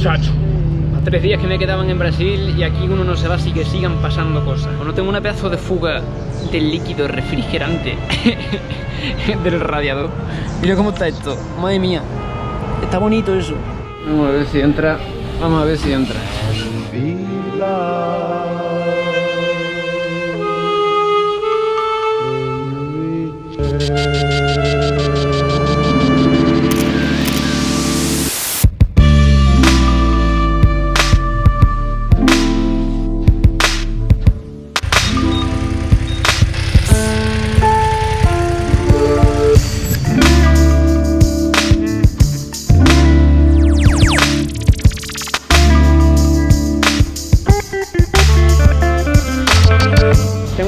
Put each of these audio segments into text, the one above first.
muchacho. A 3 días que me quedaban en Brasil y aquí uno no se va así que sigan pasando cosas. O no tengo una pedazo de fuga del líquido refrigerante del radiador. Mira cómo está esto, madre mía. Está bonito eso. Vamos a ver si entra. Vamos a ver si entra.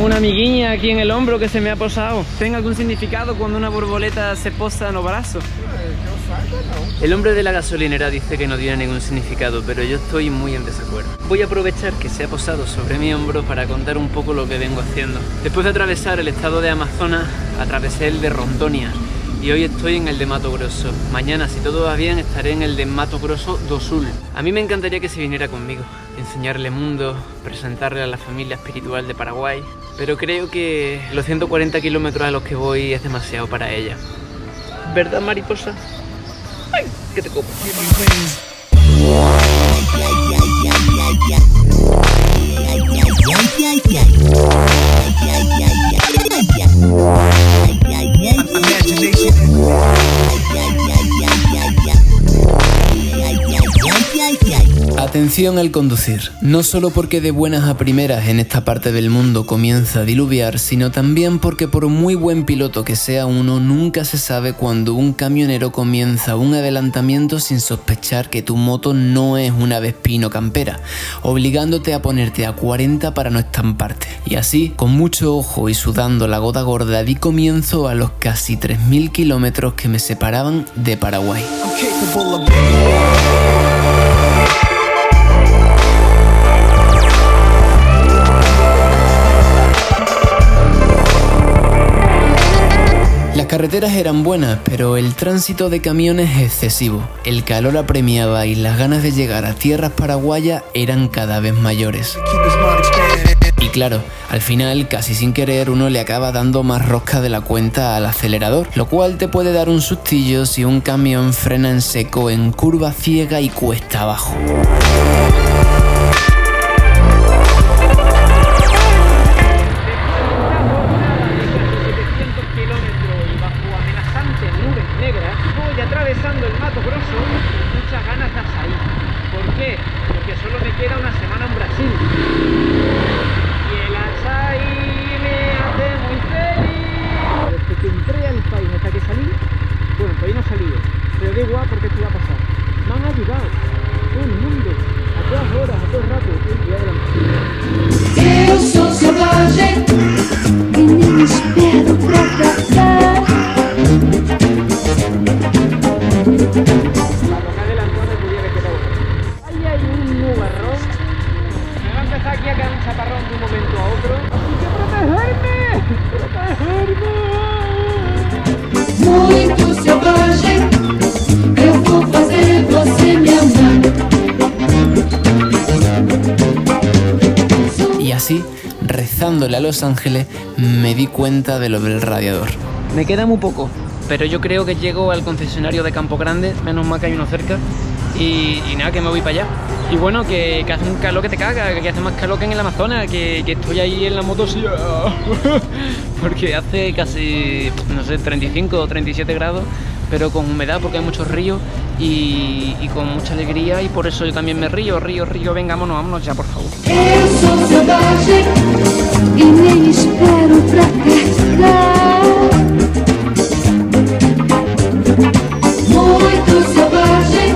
Amiguiña aquí en el hombro que se me ha posado. ¿Tiene algún significado cuando una borboleta se posa en los brazos? El hombre de la gasolinera dice que no tiene ningún significado, pero yo estoy muy en desacuerdo. Voy a aprovechar que se ha posado sobre mi hombro para contar un poco lo que vengo haciendo. Después de atravesar el estado de Amazonas, atravesé el de Rondônia y hoy estoy en el de Mato Grosso. Mañana, si todo va bien, estaré en el de Mato Grosso do Sul. A mí me encantaría que se viniera conmigo, enseñarle mundo, presentarle a la familia espiritual de Paraguay, pero creo que los 140 kilómetros a los que voy es demasiado para ella. ¿Verdad, mariposa? ¡Ay, que te copo! Atención al conducir, no solo porque de buenas a primeras en esta parte del mundo comienza a diluviar, sino también porque por muy buen piloto que sea uno, nunca se sabe cuando un camionero comienza un adelantamiento sin sospechar que tu moto no es una Vespino campera, obligándote a ponerte a 40 para no estamparte. Y así, con mucho ojo y sudando la gota gorda, di comienzo a los casi 3000 kilómetros que me separaban de Paraguay. Las carreteras eran buenas, pero el tránsito de camiones excesivo. El calor apremiaba y las ganas de llegar a tierras paraguayas eran cada vez mayores. Y claro, al final, casi sin querer, uno le acaba dando más rosca de la cuenta al acelerador, lo cual te puede dar un sustillo si un camión frena en seco en curva ciega y cuesta abajo. Atravesando el Mato Grosso, muchas ganas de azaí. ¿Por qué? Porque solo me queda una semana en Brasil. Y el azaí me hace muy feliz. Desde que entré al país hasta que salí, bueno, todavía no he salido, pero da igual porque esto va a pasar. Me han ayudado, todo el mundo, a todas horas, a todo el rato. Y adelante. Eu sou selvagem e nem espero pra tratar. Aquí a quedar un chaparrón de un momento a otro. ¡Hay que protegerme! Muito selvagem, eu vou fazer você me amar. Y así, rezándole a Los Ángeles, me di cuenta de lo del radiador. Me queda muy poco, pero yo creo que llego al concesionario de Campo Grande, menos mal que hay uno cerca. Y nada, que me voy para allá. Y bueno, que hace un calor que te caga, que hace más calor que en el Amazonas, que estoy ahí en la moto así, porque hace casi, no sé, 35 o 37 grados, pero con humedad porque hay muchos ríos y con mucha alegría, y por eso yo también me río, venga, vámonos ya, por favor. Eu sou selvagem e nem espero pra casar. Muito selvagem,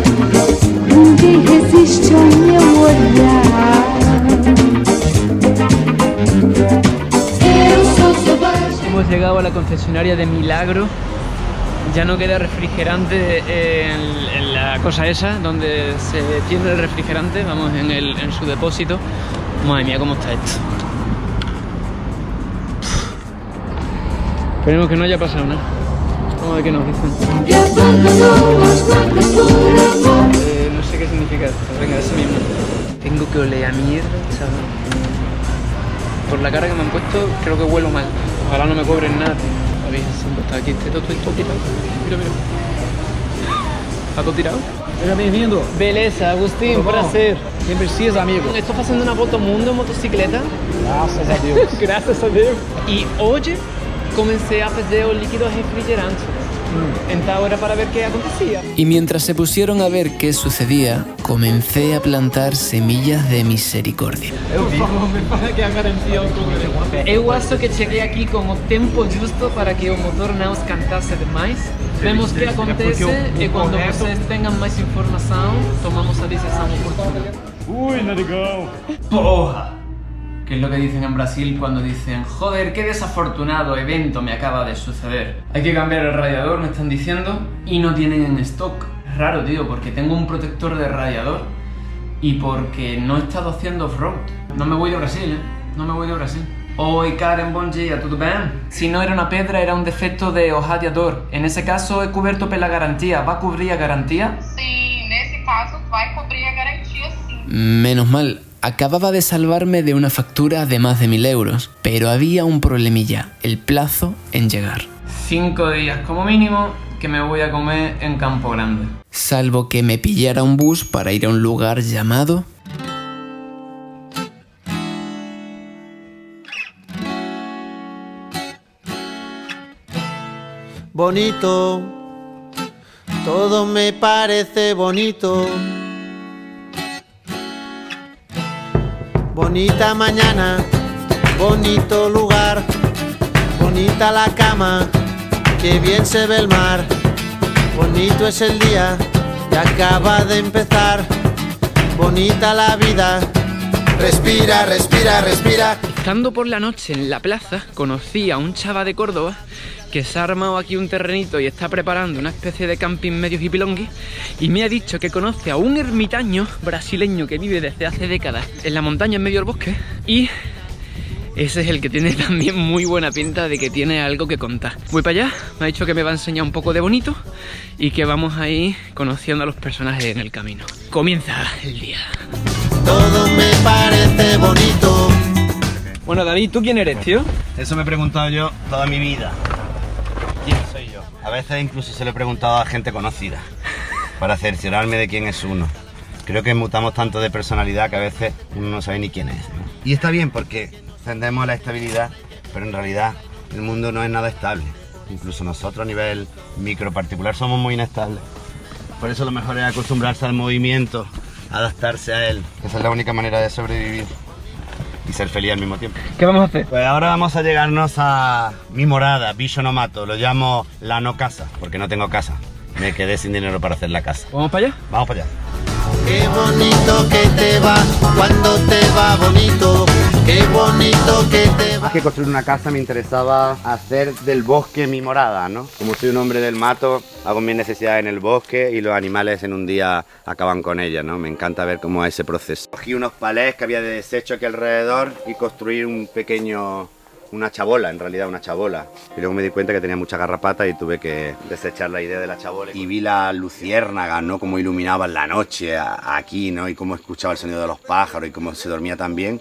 ninguém resiste ao meu olhar. Eu sou selvagem. Hemos llegado a la concesionaria de Milagro. Ya no queda refrigerante en la cosa esa donde se tiene el refrigerante, vamos, en su depósito. Madre mía, cómo está esto. Esperemos que no haya pasado nada. Vamos a ver qué nos dicen. No sé qué significa. significa esto. Venga, eso mismo. Tengo que oler a mierda, chaval. Por la cara que me han puesto, creo que huelo mal. Ojalá no me cobren nada, tío. La Virgen Santa está aquí, está todo tirado. Mira, mira. ¿Está todo tirado? Seja bem-vindo. Beleza, Agustín, Tudo bom? prazer. Quem precisa, amigo? Estou fazendo uma volta ao mundo em motocicleta. Graças a Deus. Graças a Deus. E hoje comecei a fazer o líquido refrigerante. Então era para ver qué acontecia. Y mientras se pusieron a ver qué sucedía, comencé a plantar semillas de misericordia. Eu vi. Me fala que a garantia é Eu acho que cheguei aqui com o tempo justo para que o motor não esquentasse demais. Vemos o que acontece e quando vocês tenham mais informação, tomamos a decisão oportuna. Ui, narigão. ¡Porra! Que es lo que dicen en Brasil cuando dicen joder, qué desafortunado evento me acaba de suceder. Hay que cambiar el radiador, me están diciendo, y no tienen en stock. Es raro, tío, porque tengo un protector de radiador y porque no he estado haciendo off-road. No me voy de Brasil, no me voy de Brasil. Oi, Karen, bom dia, tudo bem? Si no era una pedra, era un defecto de radiador. En ese caso, he cubierto pela garantía. ¿Va a cubrir a garantía? Sim, nesse caso vai cobrir a garantia sim. Menos mal, acababa de salvarme de una factura de más de 1000 euros, pero había un problemilla, el plazo en llegar. 5 días como mínimo que me voy a comer en Campo Grande. Salvo que me pillara un bus para ir a un lugar llamado... Bonito, todo me parece bonito. Bonita mañana, bonito lugar, bonita la cama, que bien se ve el mar. Bonito es el día que acaba de empezar, bonita la vida. Respira, respira, respira. Estando por la noche en la plaza, conocí a un chaval de Córdoba que se ha armado aquí un terrenito y está preparando una especie de camping medio hipilongui y me ha dicho que conoce a un ermitaño brasileño que vive desde hace décadas en la montaña en medio del bosque y ese es el que tiene también muy buena pinta de que tiene algo que contar. Voy para allá, me ha dicho que me va a enseñar un poco de bonito y que vamos a ir conociendo a los personajes en el camino. Comienza el día. Todo me parece bonito. Bueno, David, ¿tú quién eres, tío? Eso me he preguntado yo toda mi vida. ¿Quién soy yo? A veces incluso se lo he preguntado a gente conocida para cerciorarme de quién es uno. Creo que mutamos tanto de personalidad que a veces uno no sabe ni quién es, ¿no? Y está bien porque tendemos a la estabilidad, pero en realidad el mundo no es nada estable. Incluso nosotros a nivel micro particular somos muy inestables. Por eso lo mejor es acostumbrarse al movimiento, adaptarse a él. Esa es la única manera de sobrevivir y ser feliz al mismo tiempo. ¿Qué vamos a hacer? Pues ahora vamos a llegarnos a mi morada, Bicho no mato, lo llamo la no casa, porque no tengo casa. Me quedé sin dinero para hacer la casa. ¿Vamos para allá? Vamos para allá. Qué bonito que te va cuando te va bonito. Qué bonito que te va. Más que construir una casa me interesaba hacer del bosque mi morada, ¿no? Como soy un hombre del mato, hago mis necesidades en el bosque y los animales en un día acaban con ellas, ¿no? Me encanta ver cómo es ese proceso. Cogí unos palés que había de desecho aquí alrededor y construí un pequeño... una chabola, en realidad una chabola. Y luego me di cuenta que tenía mucha garrapata y tuve que desechar la idea de la chabola. Y vi la luciérnaga, ¿no? Cómo iluminaban la noche aquí, ¿no? Y cómo escuchaba el sonido de los pájaros y cómo se dormía tan bien.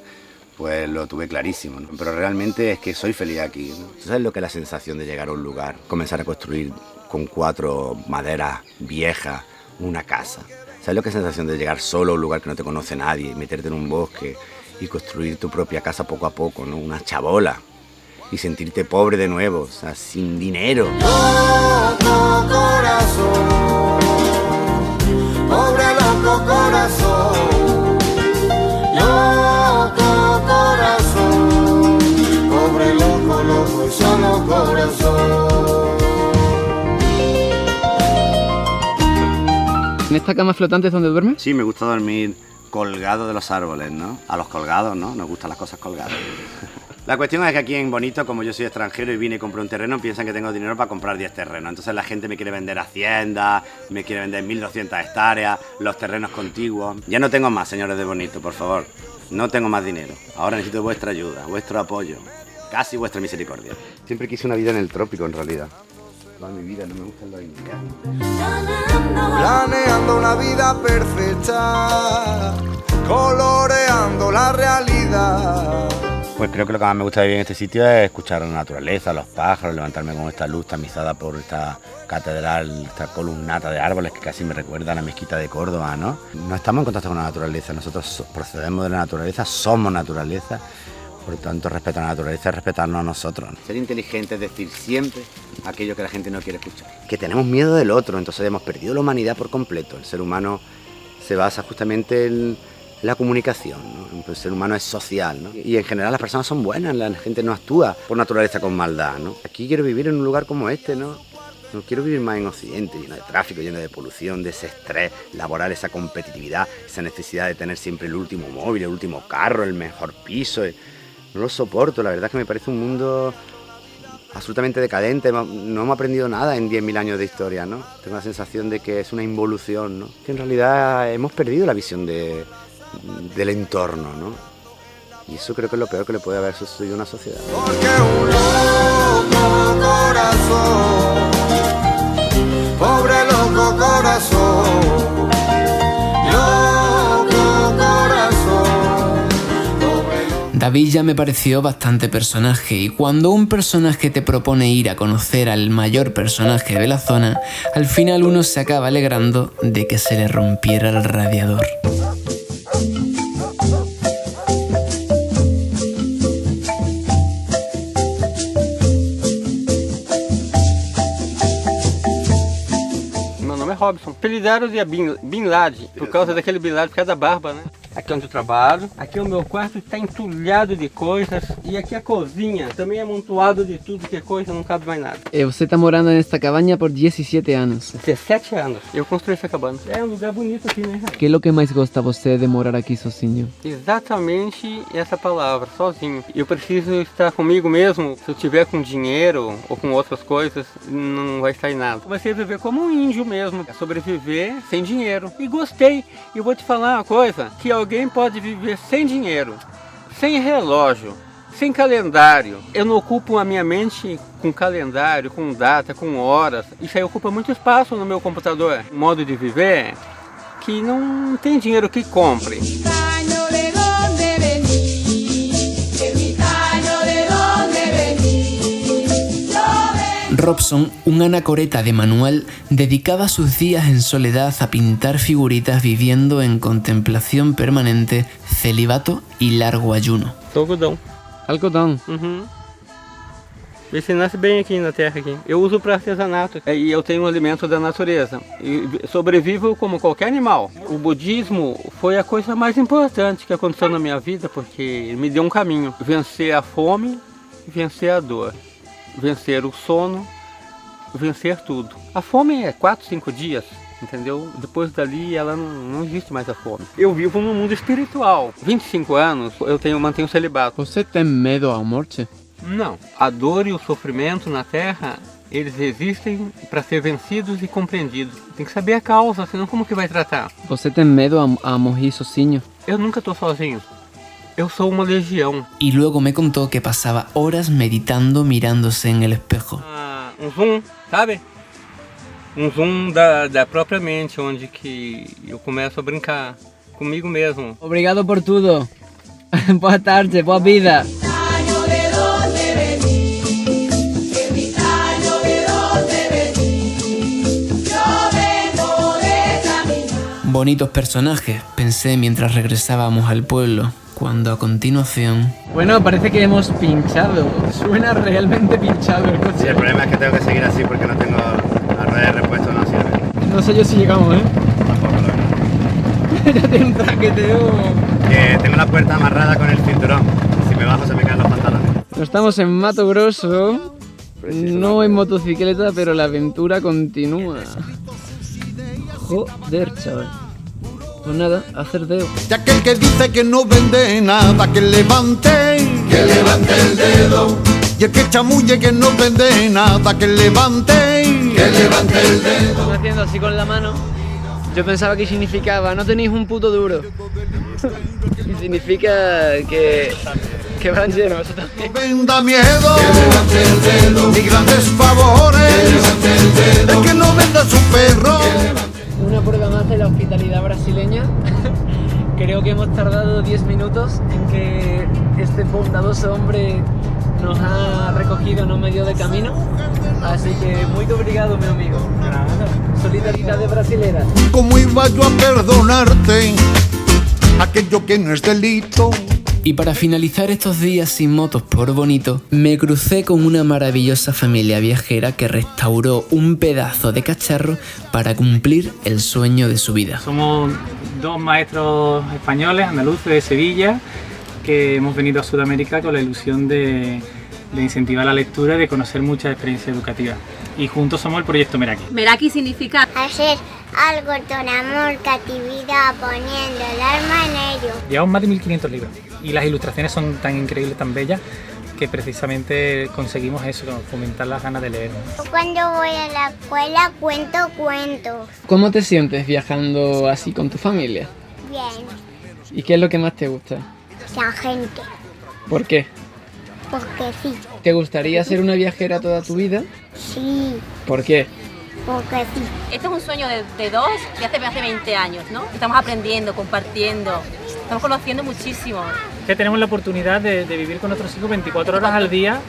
Pues lo tuve clarísimo, ¿no? Pero realmente es que soy feliz aquí, ¿no? ¿Sabes lo que es la sensación de llegar a un lugar? Comenzar a construir con 4 maderas viejas una casa. ¿Sabes lo que es la sensación de llegar solo a un lugar que no te conoce nadie? Meterte en un bosque y construir tu propia casa poco a poco, ¿no? Una chabola. Y sentirte pobre de nuevo, o sea, sin dinero. Loco corazón, pobre loco corazón. Loco corazón, pobre loco, loco y solo corazón. ¿En esta cama flotante es donde duermes? Sí, me gusta dormir colgado de los árboles, ¿no? A los colgados, ¿no? Nos gustan las cosas colgadas. La cuestión es que aquí en Bonito, como yo soy extranjero y vine y compré un terreno, piensan que tengo dinero para comprar 10 terrenos. Entonces la gente me quiere vender haciendas, me quiere vender 1200 hectáreas, los terrenos contiguos. Ya no tengo más, señores de Bonito, por favor. No tengo más dinero. Ahora necesito vuestra ayuda, vuestro apoyo, casi vuestra misericordia. Siempre quise una vida en el trópico, en realidad. toda mi vida, no me gustan los inviernos. Planeando una vida perfecta, coloreando la realidad. Pues creo que lo que más me gusta vivir en este sitio es escuchar a la naturaleza, los pájaros, levantarme con esta luz tamizada por esta catedral, esta columnata de árboles que casi me recuerda a la mezquita de Córdoba, ¿no? No estamos en contacto con la naturaleza, nosotros procedemos de la naturaleza, somos naturaleza, por lo tanto respetar a la naturaleza es respetarnos a nosotros. Ser inteligente es decir siempre aquello que la gente no quiere escuchar. Que tenemos miedo del otro, entonces hemos perdido la humanidad por completo. El ser humano se basa justamente en la comunicación, ¿no? El ser humano es social, ¿no? Y en general las personas son buenas, la gente no actúa por naturaleza con maldad, ¿no? Aquí quiero vivir en un lugar como este, ¿no? No quiero vivir más en Occidente, lleno de tráfico, lleno de polución, de ese estrés laboral, esa competitividad, esa necesidad de tener siempre el último móvil, el último carro, el mejor piso. No lo soporto, la verdad es que me parece un mundo absolutamente decadente, no hemos aprendido nada en 10.000 años de historia, ¿no? Tengo la sensación de que es una involución, ¿no? Que en realidad hemos perdido la visión del entorno, ¿no? Y eso creo que es lo peor que le puede haber sucedido a una sociedad. Porque un loco corazón, pobre loco corazón, loco corazón, pobre loco. David ya me pareció bastante personaje, y cuando un personaje te propone ir a conocer al mayor personaje de la zona, al final uno se acaba alegrando de que se le rompiera el radiador. Robson, apelidaram de Bin Laden, por causa daquele Bin Laden, por causa da barba, né? Aqui onde eu trabalho, aqui o meu quarto está entulhado de coisas, e aqui a cozinha também é amontoado de tudo que é coisa, não cabe mais nada. Você está morando nesta cabaña por 17 anos. 17 anos, eu construí essa cabana. É um lugar bonito aqui, né? Que é o que mais gosta você de morar aqui sozinho? Exatamente essa palavra, sozinho. Eu preciso estar comigo mesmo. Se eu tiver com dinheiro ou com outras coisas, não vai sair nada. Vai ser viver como um índio mesmo, sobreviver sem dinheiro. E gostei. E eu vou te falar uma coisa, que alguém pode viver sem dinheiro, sem relógio, sem calendário. Eu não ocupo a minha mente com calendário, com data, com horas. Isso aí ocupa muito espaço no meu computador. Um modo de viver que não tem dinheiro que compre. Robson, un anacoreta de manual, dedicaba sus días en soledad a pintar figuritas viviendo en contemplación permanente, celibato y largo ayuno. Algodão. Algodão? Uhum. Vê se nasce bem aqui na terra. Aqui. Eu uso para artesanato e eu tenho um alimento da natureza. E sobrevivo como qualquer animal. O budismo foi a coisa mais importante que aconteceu na minha vida, porque me deu um caminho. Vencer a fome, vencer a dor. Vencer o sono, vencer tudo. A fome é 4, 5 dias, entendeu? Depois dali ela não existe mais a fome. Eu vivo num mundo espiritual. 25 anos eu mantenho celibato. Você tem medo à morte? Não. A dor e o sofrimento na Terra, eles existem para ser vencidos e compreendidos. Tem que saber a causa, senão como que vai tratar? Você tem medo a morrer sozinho? Eu nunca estou sozinho. Eu sou uma legião. Y luego me contó que pasaba horas meditando mirándose en el espejo. Um zoom, sabe? Um zoom da própria mente, onde que eu começo a brincar comigo mesmo. Obrigado por tudo. Boa tarde, boa vida. Bonitos personajes, pensé mientras regresábamos al pueblo, cuando a continuación... Bueno, parece que hemos pinchado. Suena realmente pinchado el coche. Sí, el problema es que tengo que seguir así porque no tengo la rueda de repuesto, no sirve. No sé yo si llegamos, ¿eh? Tampoco lo veo. Ya tengo un traqueteo. Que tengo la puerta amarrada con el cinturón. Si me bajo se me caen los pantalones. No estamos en Mato Grosso. No en motocicleta, pero la aventura continúa. Joder, chaval. Pues nada, hacer deo. De aquel que dice que no vende nada, que levante el dedo. Y el que chamulle que no vende nada, que levante el dedo. Estoy haciendo así con la mano. Yo pensaba que significaba no tenéis un puto duro. Y significa que Que van llenos, eso también. No venda miedo, que levante el dedo, ni grandes favores, que levante el dedo, el que no venda su perro. Una prueba más de la hospitalidad brasileña. Creo que hemos tardado 10 minutos en que este bondadoso hombre nos ha recogido en un medio de camino. Así que muy obrigado, mi amigo. Solidaridad de brasilera. ¿Cómo iba yo a perdonarte aquello que no es delito? Y para finalizar estos días sin motos por bonito, me crucé con una maravillosa familia viajera que restauró un pedazo de cacharro para cumplir el sueño de su vida. Somos dos maestros españoles, andaluces de Sevilla, que hemos venido a Sudamérica con la ilusión de incentivar la lectura y de conocer muchas experiencias educativas. Y juntos somos el proyecto Meraki. Meraki significa hacer algo con amor, creatividad, poniendo el alma en ello. Llevamos más de 1500 libros y las ilustraciones son tan increíbles, tan bellas, que precisamente conseguimos eso, fomentar las ganas de leer. Cuando voy a la escuela cuento cuentos. ¿Cómo te sientes viajando así con tu familia? Bien. ¿Y qué es lo que más te gusta? La gente. ¿Por qué? Porque sí. ¿Te gustaría ser una viajera toda tu vida? Sí. ¿Por qué? Porque sí. Este es un sueño de dos de hace 20 años, ¿no? Estamos aprendiendo, compartiendo, estamos conociendo muchísimo. Que tenemos la oportunidad de vivir con nuestros hijos 24 horas al día,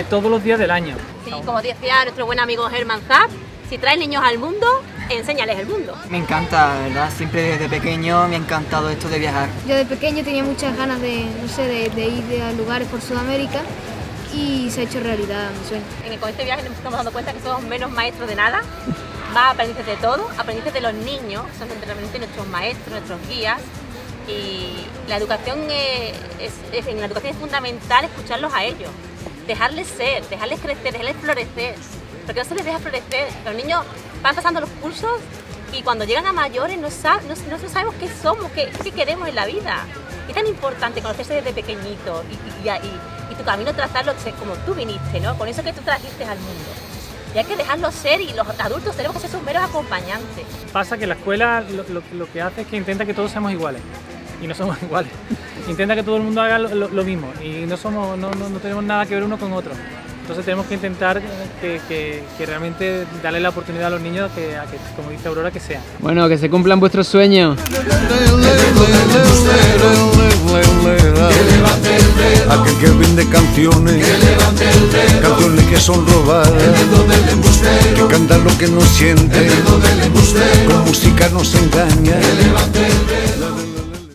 todos los días del año. Sí, como decía nuestro buen amigo Herman Zapp, si traes niños al mundo, enséñales el mundo. Me encanta, ¿verdad? Siempre desde pequeño me ha encantado esto de viajar. Yo de pequeño tenía muchas ganas de ir a lugares por Sudamérica y se ha hecho realidad mi sueño. Con este viaje nos estamos dando cuenta que somos menos maestros de nada, más aprendices de todo, aprendices de los niños, son realmente nuestros maestros, nuestros guías. Y la educación en la educación es fundamental escucharlos a ellos, dejarles ser, dejarles crecer, dejarles florecer, porque no se les deja florecer. Los niños van pasando los cursos y cuando llegan a mayores no sabemos qué somos, qué queremos en la vida. Es tan importante conocerse desde pequeñito y tu camino trazarlo como tú viniste, ¿no? Con eso que tú trajiste al mundo. Y hay que dejarlo ser, y los adultos tenemos que ser sus meros acompañantes. Pasa que la escuela lo que hace es que intenta que todos seamos iguales. Y no somos iguales. Intenta que todo el mundo haga lo mismo. Y no tenemos nada que ver uno con otro. Entonces tenemos que intentar que realmente darle la oportunidad a los niños a que, como dice Aurora, que sea. Bueno, que se cumplan vuestros sueños. Aquel que vende canciones, canciones que son robadas, que canta lo que no siente, con música nos engaña.